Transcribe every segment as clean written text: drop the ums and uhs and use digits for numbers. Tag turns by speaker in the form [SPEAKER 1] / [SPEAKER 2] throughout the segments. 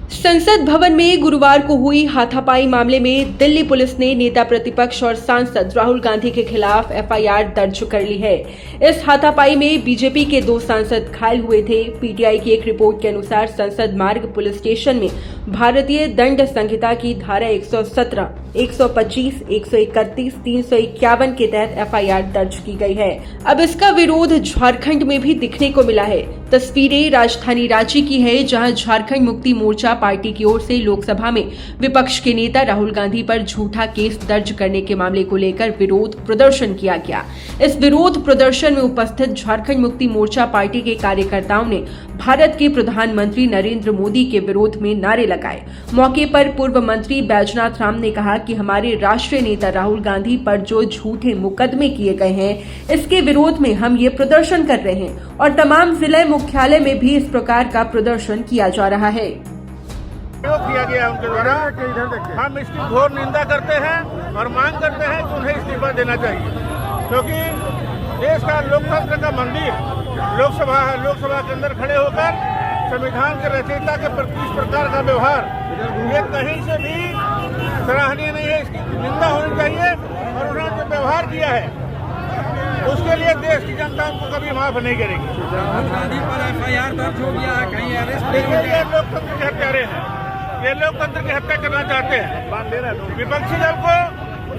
[SPEAKER 1] संसद भवन में गुरुवार को हुई हाथापाई मामले में दिल्ली पुलिस ने नेता प्रतिपक्ष और सांसद राहुल गांधी के खिलाफ एफआईआर दर्ज कर ली है। इस हाथापाई में बीजेपी के 2 सांसद घायल हुए थे। पीटीआई की एक रिपोर्ट के अनुसार संसद मार्ग पुलिस स्टेशन में भारतीय दंड संहिता की धारा 117, 125, 131, 351 के तहत एफआईआर दर्ज की गई है। अब इसका विरोध झारखंड में भी दिखने को मिला है। तस्वीरें राजधानी रांची की है, जहां झारखंड मुक्ति मोर्चा पार्टी की ओर से लोकसभा में विपक्ष के नेता राहुल गांधी पर झूठा केस दर्ज करने के मामले को लेकर विरोध प्रदर्शन किया गया। इस विरोध प्रदर्शन में उपस्थित झारखंड मुक्ति मोर्चा पार्टी के कार्यकर्ताओं ने भारत के प्रधानमंत्री नरेंद्र मोदी के विरोध में नारे लगाए। मौके पर पूर्व मंत्री बैजनाथ राम ने कहा कि हमारे राष्ट्रीय नेता राहुल गांधी पर जो झूठे मुकदमे किए गए हैं, इसके विरोध में हम ये प्रदर्शन कर रहे हैं और तमाम जिला मुख्यालय में भी इस प्रकार का प्रदर्शन किया जा रहा है।
[SPEAKER 2] किया गया उनके द्वारा, हम इसकी घोर निंदा करते हैं और मांग करते हैं कि उन्हें इस्तीफा देना चाहिए, क्योंकि देश का लोकतंत्र का मंदिर लोकसभा है। लोकसभा के अंदर खड़े होकर संविधान के रचयिता के प्रति इस प्रकार का व्यवहार ये कहीं से भी सराहनीय नहीं है। इसकी निंदा होनी चाहिए और उन्होंने जो व्यवहार किया है उसके लिए देश की जनता उनको कभी माफ नहीं करेगी।
[SPEAKER 3] राहुल गांधी पर एफआईआर दर्ज हो गया है, कहीं अरेस्ट नहीं
[SPEAKER 2] देखिए,
[SPEAKER 3] हुए।
[SPEAKER 2] ये लोकतंत्र के हत्यारे हैं, ये लोकतंत्र की हत्या करना चाहते हैं। विपक्षी दल को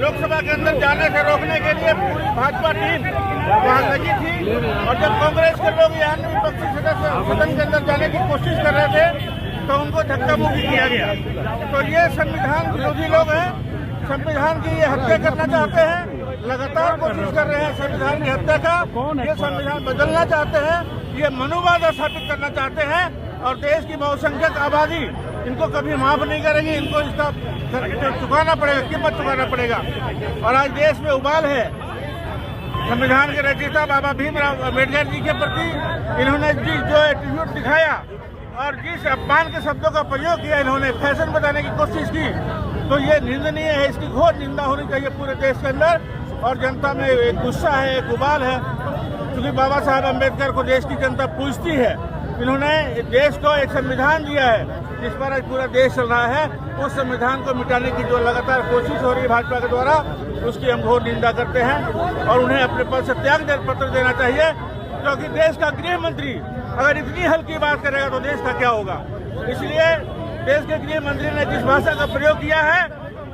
[SPEAKER 2] लोकसभा के अंदर जाने से रोकने के लिए पूरी भाजपा टीम वहाँ लगी थी, और जब कांग्रेस के लोग यहाँ विपक्षी सदस्य सदन के अंदर जाने की कोशिश कर रहे थे तो उनको धक्का मुक्की किया गया। तो ये संविधान विरोधी लोग हैं, संविधान की ये हत्या करना चाहते हैं, लगातार कोशिश कर रहे हैं संविधान की हत्या का। ये संविधान बदलना चाहते हैं, ये मनुवाद स्थापित करना चाहते हैं और देश की बहुसंख्यक आबादी इनको कभी माफ नहीं करेगी। इनको इसका चुकाना पड़ेगा, कीमत चुकाना पड़ेगा। और आज देश में उबाल है। संविधान के रचयिता बाबा भीमराव अम्बेडकर जी के प्रति इन्होंने जो एटीट्यूड दिखाया और जिस अपमान के शब्दों का प्रयोग किया, इन्होंने फैशन बताने की कोशिश की, तो ये निंदनीय है। इसकी घोर निंदा होनी चाहिए पूरे देश के अंदर। और जनता में एक गुस्सा है, एक उबाल है, क्योंकि बाबा साहब अम्बेडकर को देश की जनता पूजती है। इन्होंने देश को एक संविधान दिया है जिस पर आज पूरा देश चल रहा है। उस संविधान को मिटाने की जो लगातार कोशिश हो रही है भाजपा के द्वारा, उसकी हम घोर निंदा करते हैं और उन्हें अपने पद से त्याग पत्र देना चाहिए, क्योंकि देश का गृह मंत्री अगर इतनी हल्की बात करेगा तो देश का क्या होगा। इसलिए देश के गृह मंत्री ने जिस भाषा का प्रयोग किया है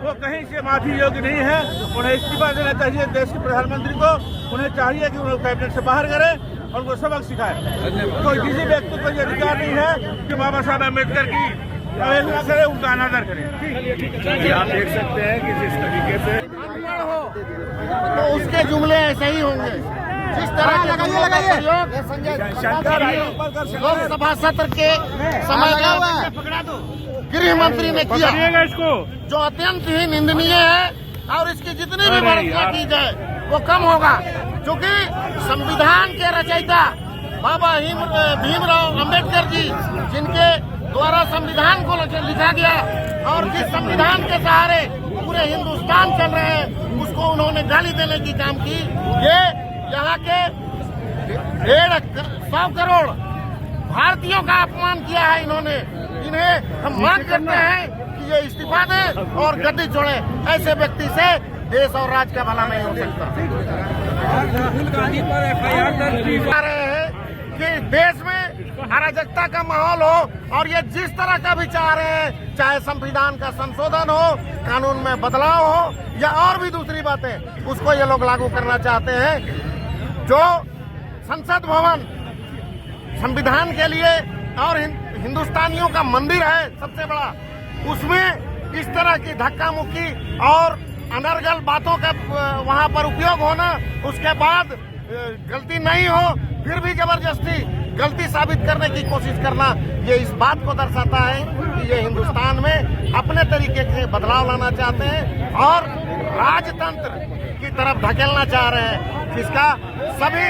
[SPEAKER 2] वो कहीं से माफी योग्य नहीं है। उन्हें इस्तीफा देना चाहिए। देश के प्रधानमंत्री को उन्हें चाहिए कि उन्हें कैबिनेट से बाहर करें और उनको सबक सिखाए। तो किसी व्यक्ति को ये अधिकार नहीं है कि बाबा साहब अम्बेडकर की अवहेलना करे, उनका अनादर करे।
[SPEAKER 4] आप देख सकते हैं कि जिस तरीके से
[SPEAKER 5] तो उसके जुमले ऐसे ही होंगे। जिस तरह के जुमलों का प्रयोग लोकसभा सत्र के समय गृह मंत्री ने किया, जो अत्यंत ही निंदनीय है और इसकी जितनी भी बढ़ोतरी की जाए वो कम होगा, क्योंकि संविधान के रचयिता बाबा भीमराव अम्बेडकर जी, जिनके द्वारा संविधान को लिखा गया और जिस संविधान के सहारे पूरे हिंदुस्तान चल रहे हैं, उसको उन्होंने गाली देने की काम की। ये यहाँ के 150 करोड़ भारतीयों का अपमान किया है इन्होंने। इन्हें हम मांग करते हैं कि ये इस्तीफा दें और गद्दी छोड़े। ऐसे व्यक्ति से देश और राज्य का भला नहीं हो सकता।
[SPEAKER 3] राहुल गांधी पर एफआईआर दर्ज की
[SPEAKER 5] जा रहे हैं कि देश में अराजकता का माहौल हो और ये जिस तरह का भी चाह रहे हैं, चाहे संविधान का संशोधन हो, कानून में बदलाव हो या और भी दूसरी बातें, उसको ये लोग लागू करना चाहते हैं। जो संसद भवन संविधान के लिए और हिंदुस्तानियों का मंदिर है सबसे बड़ा, उसमें इस तरह की धक्का मुक्की और अनर्गल बातों का वहां पर उपयोग होना, उसके बाद गलती नहीं हो फिर भी जबरदस्ती गलती साबित करने की कोशिश करना, ये इस बात को दर्शाता है कि ये हिंदुस्तान में अपने तरीके के बदलाव लाना चाहते हैं और राजतंत्र की तरफ धकेलना चाह रहे हैं, जिसका सभी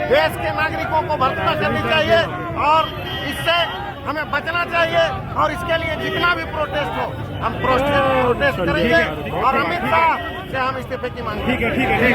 [SPEAKER 5] देश के नागरिकों को भर्त्सना करनी चाहिए और इससे हमें बचना चाहिए। और इसके लिए जितना भी प्रोटेस्ट हो हम प्रोटेस्ट करेंगे और अमित शाह से हम इस्तीफे की मांग करेंगे।